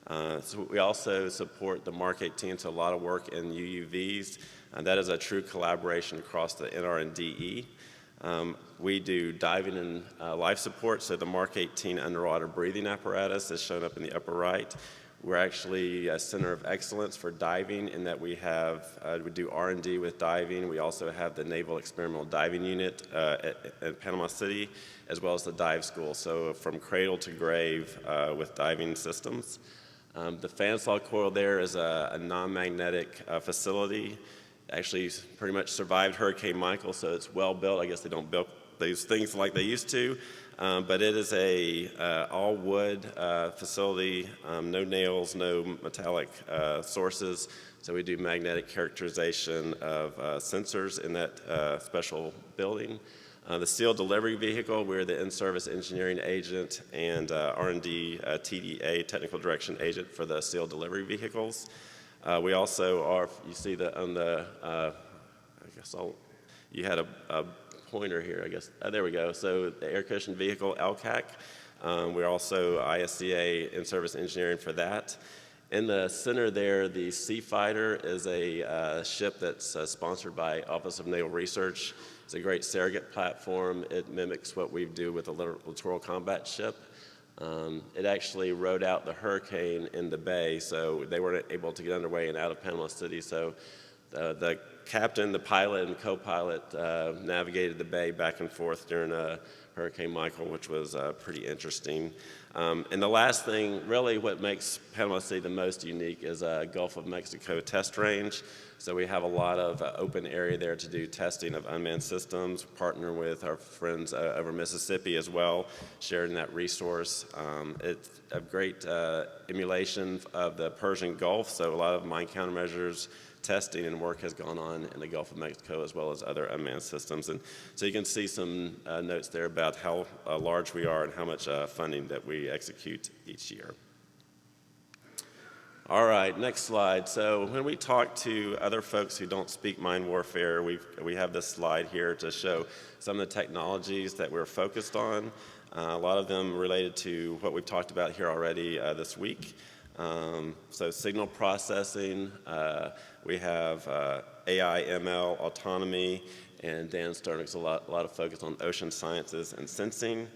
So we also support the Mark 18, so a lot of work in UUVs, and that is a true collaboration across the NR and DE. We do diving and life support, so the Mark 18 underwater breathing apparatus is shown up in the upper right. We're actually a center of excellence for diving in that we do R&D with diving. We also have the Naval Experimental Diving Unit at Panama City, as well as the dive school, so from cradle to grave with diving systems. The Fanslaw coil there is a non-magnetic facility. Actually pretty much survived Hurricane Michael, so it's well built. I guess they don't build these things like they used to, but it is a all wood facility, no nails, no metallic sources. So we do magnetic characterization of sensors in that special building. The SEAL delivery vehicle, we're the in-service engineering agent and R&D TDA, technical direction agent for the SEAL delivery vehicles. We also are, you see that on the, you had a pointer here, I guess. There we go. So the air cushion vehicle, LCAC. We're also ISDA in-service engineering for that. In the center there, the Sea Fighter is a ship that's sponsored by Office of Naval Research. It's a great surrogate platform. It mimics what we do with a littoral combat ship. It actually rode out the hurricane in the bay, so they weren't able to get underway and out of Panama City. So the captain, the pilot, and co-pilot navigated the bay back and forth during Hurricane Michael, which was pretty interesting. And the last thing, really what makes Panama City the most unique is a Gulf of Mexico test range. So we have a lot of open area there to do testing of unmanned systems, partner with our friends over Mississippi as well, sharing that resource. It's a great emulation of the Persian Gulf, so a lot of mine countermeasures testing and work has gone on in the Gulf of Mexico as well as other unmanned systems. And so you can see some notes there about how large we are and how much funding that we execute each year. All right, next slide. So when we talk to other folks who don't speak mine warfare, we have this slide here to show some of the technologies that we're focused on. A lot of them related to what we've talked about here already this week. So signal processing, we have AI, ML, autonomy, and Dan Sternick's a lot of focus on ocean sciences and sensing.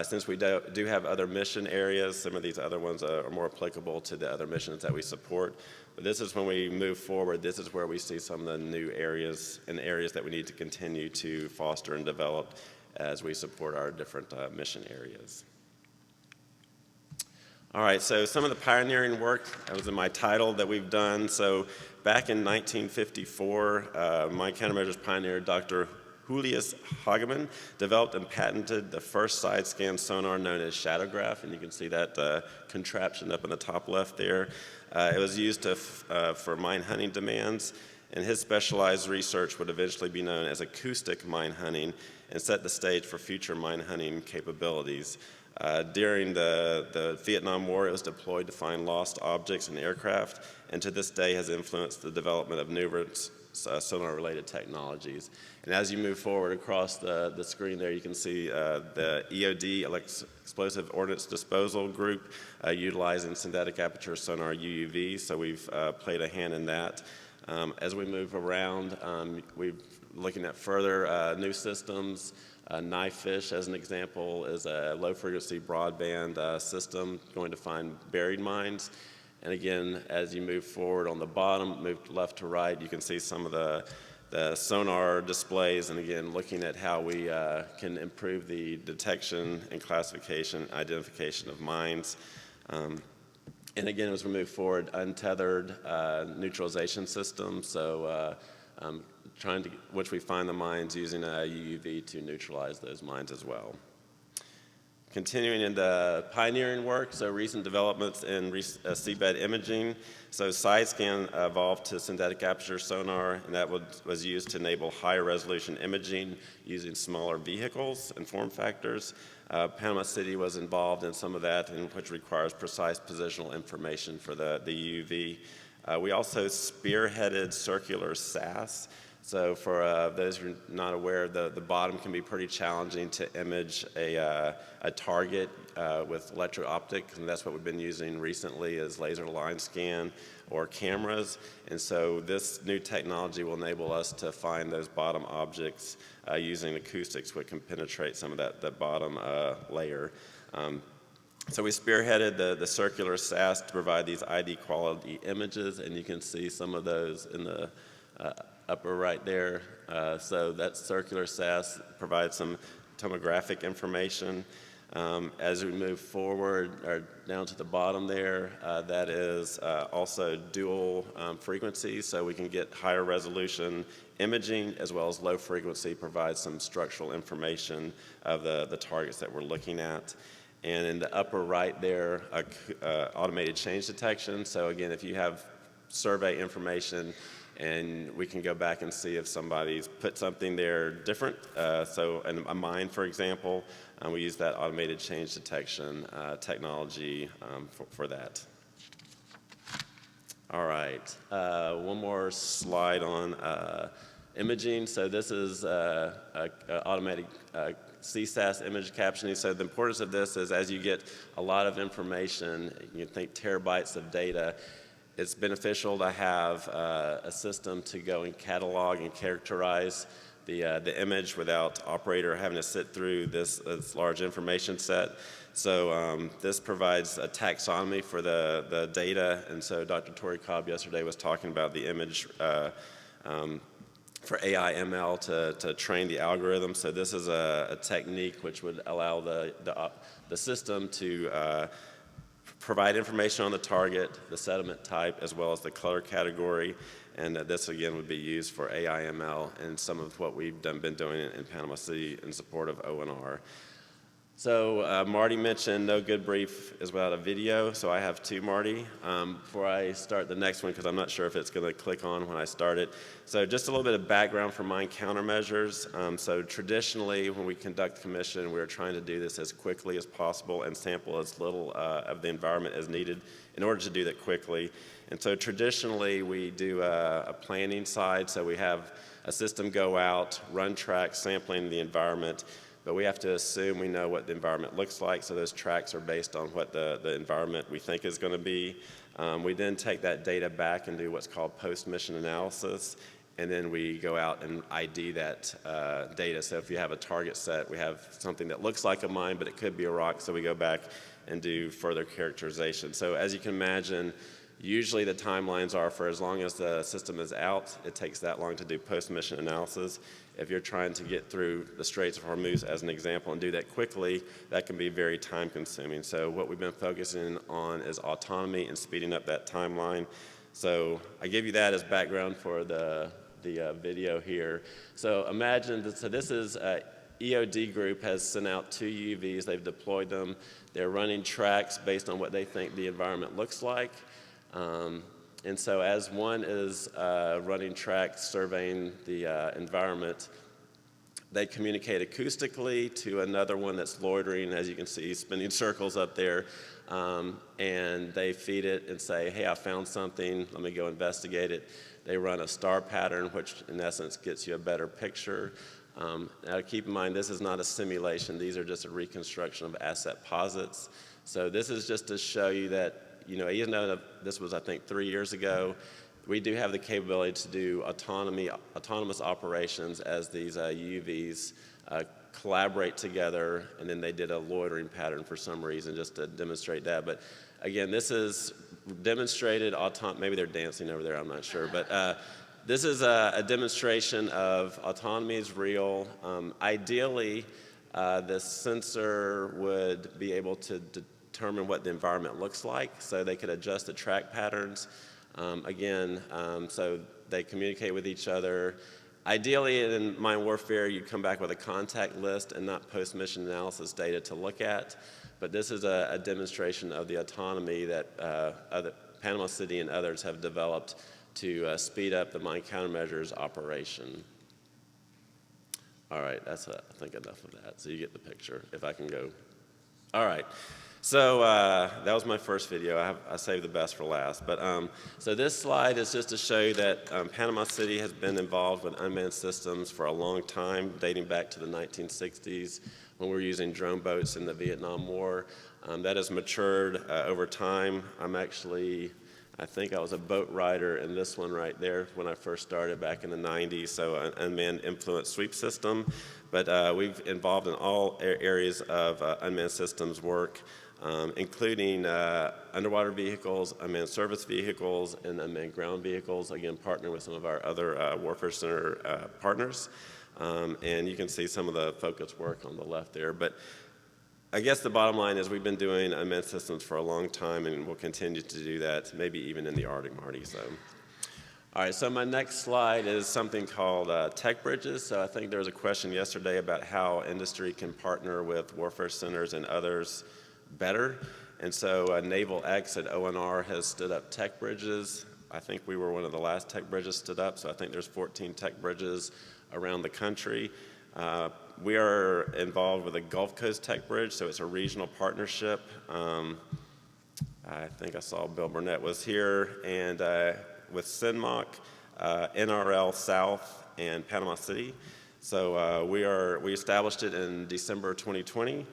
Since we do have other mission areas, some of these other ones are more applicable to the other missions that we support. But this is when we move forward, this is where we see some of the new areas and areas that we need to continue to foster and develop as we support our different mission areas. All right, so some of the pioneering work, that was in my title, that we've done. So back in 1954, my countermeasures pioneer, Dr. Julius Hagemann, developed and patented the first side-scan sonar known as shadowgraph, and you can see that contraption up in the top left there. It was used for mine hunting demands, and his specialized research would eventually be known as acoustic mine hunting and set the stage for future mine hunting capabilities. During the Vietnam War, it was deployed to find lost objects and aircraft, and to this day has influenced the development of numerous sonar-related technologies. And as you move forward across the screen there, you can see the EOD, Explosive Ordnance Disposal Group, utilizing synthetic aperture sonar UUV, so we've played a hand in that. As we move around, we're looking at further new systems. Knifefish, as an example, is a low-frequency broadband system going to find buried mines. And again, as you move forward on the bottom, move left to right, you can see some of the sonar displays, and again, looking at how we can improve the detection and classification, identification of mines. And again, as we move forward, untethered neutralization systems, so which we find the mines using a UUV to neutralize those mines as well. Continuing in the pioneering work, so recent developments in seabed imaging. So side-scan evolved to synthetic aperture sonar, and that was used to enable higher resolution imaging using smaller vehicles and form factors. Panama City was involved in some of that, which requires precise positional information for the UUV. We also spearheaded circular SAS. So for those who are not aware, the bottom can be pretty challenging to image a target with electro-optic, and that's what we've been using recently is laser line scan or cameras. And so this new technology will enable us to find those bottom objects using acoustics, which can penetrate some of that bottom layer. So we spearheaded the circular SAS to provide these ID quality images, and you can see some of those in the upper right there. So that circular SAS provides some tomographic information. As we move forward, or down to the bottom there, that is also dual frequency, so we can get higher resolution imaging as well as low frequency, provides some structural information of the targets that we're looking at. And in the upper right there, automated change detection. So again, if you have survey information, and we can go back and see if somebody's put something there different. So in a mine, for example, we use that automated change detection technology for that. All right, one more slide on imaging. So this is automatic CSAS image captioning. So the importance of this is as you get a lot of information, you think terabytes of data, it's beneficial to have a system to go and catalog and characterize the image without operator having to sit through this large information set. So this provides a taxonomy for the data, and so Dr. Tori Cobb yesterday was talking about the image for AI ML to train the algorithm. So this is a technique which would allow the system to provide information on the target, the sediment type, as well as the color category. And this, again, would be used for AI ML and some of what we've been doing in Panama City in support of ONR. So Marty mentioned no good brief is without a video, so I have two, Marty. Before I start the next one, because I'm not sure if it's going to click on when I start it. So just a little bit of background for mine countermeasures. So traditionally, when we conduct commission, we're trying to do this as quickly as possible and sample as little of the environment as needed in order to do that quickly. And so traditionally, we do a planning side, so we have a system go out, run tracks, sampling the environment, but we have to assume we know what the environment looks like, so those tracks are based on what the environment we think is going to be. We then take that data back and do what's called post-mission analysis, and then we go out and ID that data. So if you have a target set, we have something that looks like a mine, but it could be a rock, so we go back and do further characterization. So as you can imagine, usually the timelines are for as long as the system is out, it takes that long to do post-mission analysis. If you're trying to get through the Straits of Hormuz, as an example, and do that quickly, that can be very time-consuming. So what we've been focusing on is autonomy and speeding up that timeline. So I give you that as background for the video here. So imagine, so this is EOD group has sent out 2 UUVs. They've deployed them. They're running tracks based on what they think the environment looks like. And so as one is running tracks, surveying the environment, they communicate acoustically to another one that's loitering, as you can see, spinning circles up there. And they feed it and say, hey, I found something, let me go investigate it. They run a star pattern, which in essence gets you a better picture. Now keep in mind, this is not a simulation. These are just a reconstruction of asset posits. So this is just to show you that, you know, even though this was, I think, 3 years ago, we do have the capability to do autonomous operations as these UUVs collaborate together, and then they did a loitering pattern for some reason just to demonstrate that. But again, this is demonstrated maybe they're dancing over there, I'm not sure. But this is a demonstration of autonomy is real. Ideally, the sensor would be able to determine what the environment looks like, so they could adjust the track patterns. So they communicate with each other. Ideally, in mine warfare, you come back with a contact list and not post-mission analysis data to look at. But this is a demonstration of the autonomy that Panama City and others have developed to speed up the mine countermeasures operation. All right, that's I think enough of that. So you get the picture, if I can go. All right. So that was my first video. I saved the best for last. But so this slide is just to show you that Panama City has been involved with unmanned systems for a long time, dating back to the 1960s when we were using drone boats in the Vietnam War. That has matured over time. I think I was a boat rider in this one right there when I first started back in the 90s, so an unmanned influence sweep system. But we've involved in all areas of unmanned systems work, including underwater vehicles, unmanned surface vehicles, and unmanned ground vehicles, again, partnering with some of our other Warfare Center partners. And you can see some of the focus work on the left there. But I guess the bottom line is we've been doing unmanned systems for a long time, and we'll continue to do that, maybe even in the Arctic, Marty. So. All right, so my next slide is something called tech bridges. So I think there was a question yesterday about how industry can partner with warfare centers and others better. And so Naval X at ONR has stood up tech bridges. I think we were one of the last tech bridges stood up, so I think there's 14 tech bridges around the country. We are involved with a Gulf Coast Tech Bridge, so it's a regional partnership. I think I saw Bill Burnett was here, and with CINMOC, NRL South, and Panama City. So we established it in December 2020.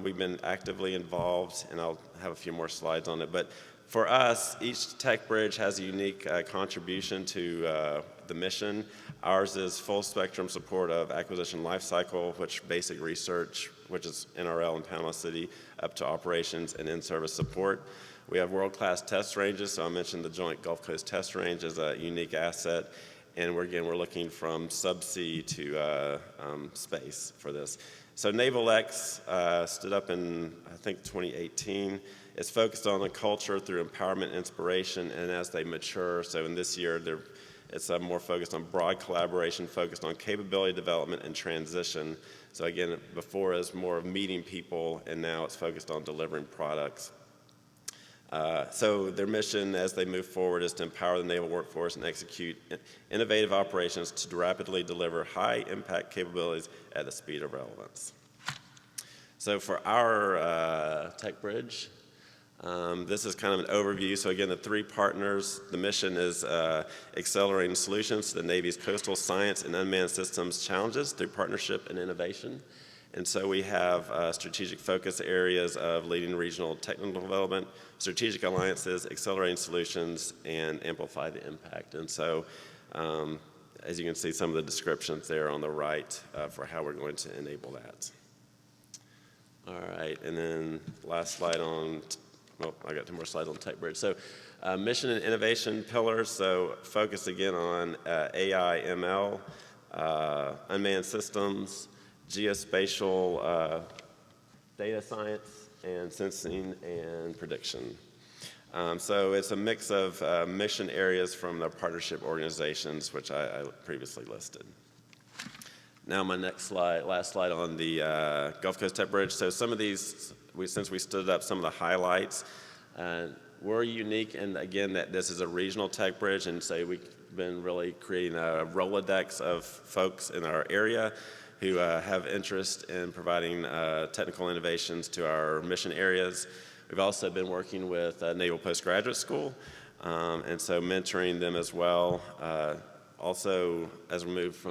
We've been actively involved, and I'll have a few more slides on it. But for us, each tech bridge has a unique contribution to the mission. Ours is full spectrum support of acquisition lifecycle, which basic research, which is NRL and Panama City, up to operations and in-service support. We have world-class test ranges, so I mentioned the Joint Gulf Coast Test Range is a unique asset. And we're looking from subsea to space for this. So Naval X stood up in, I think, 2018. It's focused on the culture through empowerment, inspiration, and as they mature. So in this year, it's more focused on broad collaboration, focused on capability development and transition. So again, before it was more of meeting people, and now it's focused on delivering products. So their mission as they move forward is to empower the naval workforce and execute innovative operations to rapidly deliver high-impact capabilities at the speed of relevance. So for our tech bridge, this is kind of an overview. So again, the three partners, the mission is accelerating solutions to the Navy's coastal science and unmanned systems challenges through partnership and innovation. And so we have strategic focus areas of leading regional technical development, strategic alliances, accelerating solutions, and amplify the impact. And so, as you can see, some of the descriptions there on the right for how we're going to enable that. All right, and then last slide on, I got 2 more slides on TechBridge. So mission and innovation pillars, so focus again on AI, ML, unmanned systems, geospatial data science, and sensing and prediction. So it's a mix of mission areas from the partnership organizations, which I previously listed. Now my next slide, last slide on the Gulf Coast Tech Bridge. So some of these, since we stood up some of the highlights, we're unique in, again, that this is a regional tech bridge, and so we've been really creating a Rolodex of folks in our area who have interest in providing technical innovations to our mission areas. We've also been working with Naval Postgraduate School, and so mentoring them as well. Also, as we move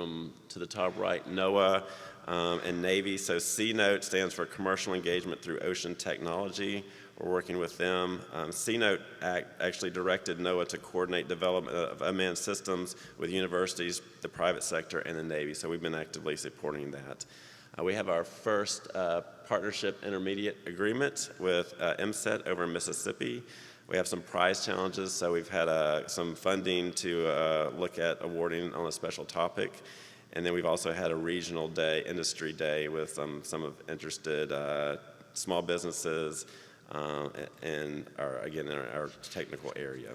to the top right, NOAA and Navy. So C-Note stands for Commercial Engagement Through Ocean Technology. We're working with them. C-Note actually directed NOAA to coordinate development of unmanned systems with universities, the private sector, and the Navy. So we've been actively supporting that. We have our first partnership intermediate agreement with MSET over in Mississippi. We have some prize challenges, so we've had some funding to look at awarding on a special topic. And then we've also had a regional day, industry day, with some of interested small businesses and in our technical area.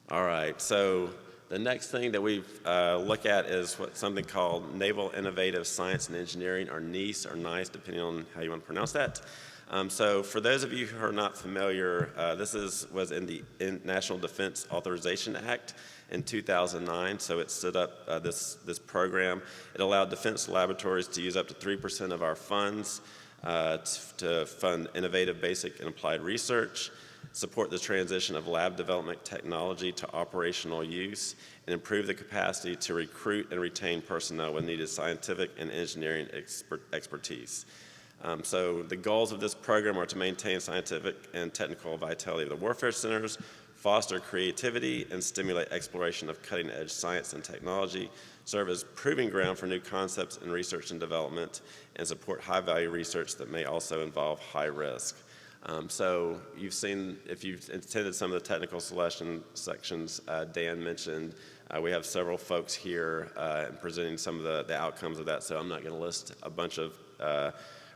All right, so the next thing that we look at is something called Naval Innovative Science and Engineering, or NICE, or NICE, depending on how you want to pronounce that. So for those of you who are not familiar, this was in the National Defense Authorization Act in 2009, so it stood up this program. It allowed defense laboratories to use up to 3% of our funds to fund innovative basic and applied research, support the transition of lab development technology to operational use, and improve the capacity to recruit and retain personnel with needed scientific and engineering expertise. So the goals of this program are to maintain scientific and technical vitality of the warfare centers, foster creativity, and stimulate exploration of cutting-edge science and technology, serve as proving ground for new concepts in research and development, and support high-value research that may also involve high risk. So you've seen, if you've attended some of the technical selection sections, Dan mentioned, we have several folks here presenting some of the outcomes of that, so I'm not going to list a bunch of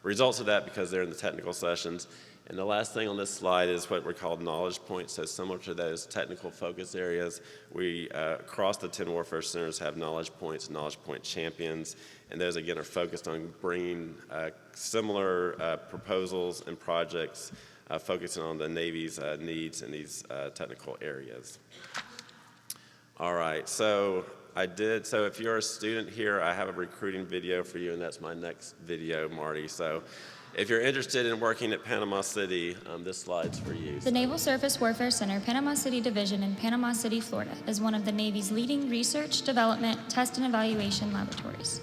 results of that because they're in the technical sessions. And the last thing on this slide is what we're called knowledge points. So similar to those technical focus areas, we across the 10 warfare centers have knowledge points, knowledge point champions, and those again are focused on bringing similar proposals and projects focusing on the Navy's needs in these technical areas. All right, so if you're a student here, I have a recruiting video for you, and that's my next video, Marty. So if you're interested in working at Panama City, this slide's for you. The Naval Surface Warfare Center, Panama City Division in Panama City, Florida, is one of the Navy's leading research, development, test, and evaluation laboratories.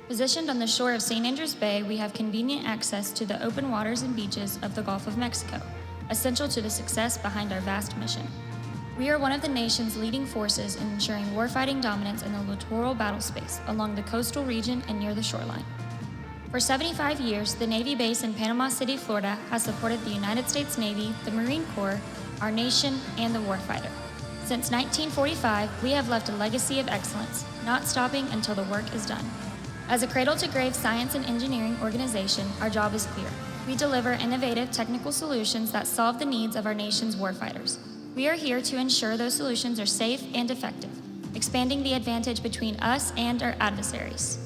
Positioned on the shore of St. Andrews Bay, we have convenient access to the open waters and beaches of the Gulf of Mexico, essential to the success behind our vast mission. We are one of the nation's leading forces in ensuring warfighting dominance in the littoral battle space along the coastal region and near the shoreline. For 75 years, the Navy base in Panama City, Florida has supported the United States Navy, the Marine Corps, our nation, and the warfighter. Since 1945, we have left a legacy of excellence, not stopping until the work is done. As a cradle-to-grave science and engineering organization, our job is clear. We deliver innovative technical solutions that solve the needs of our nation's warfighters. We are here to ensure those solutions are safe and effective, expanding the advantage between us and our adversaries.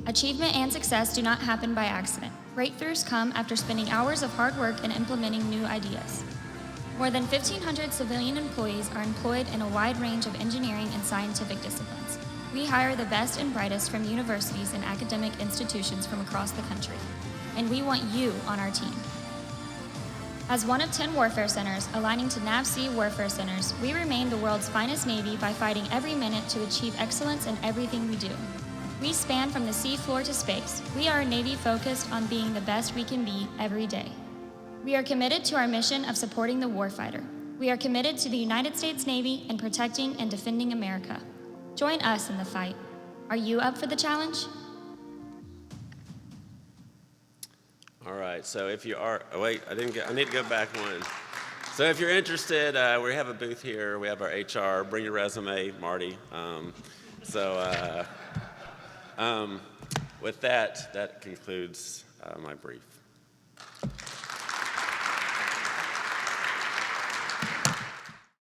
Achievement and success do not happen by accident. Breakthroughs come after spending hours of hard work and implementing new ideas. More than 1,500 civilian employees are employed in a wide range of engineering and scientific disciplines. We hire the best and brightest from universities and academic institutions from across the country, and we want you on our team. As one of 10 warfare centers aligning to NAVSEA Warfare Centers, we remain the world's finest Navy by fighting every minute to achieve excellence in everything we do. We span from the sea floor to space. We are a Navy focused on being the best we can be every day. We are committed to our mission of supporting the warfighter. We are committed to the United States Navy and protecting and defending America. Join us in the fight. Are you up for the challenge? All right, so if you are, oh wait, I need to go back one. So if you're interested, we have a booth here. We have our HR. Bring your resume, Marty. With that concludes my brief.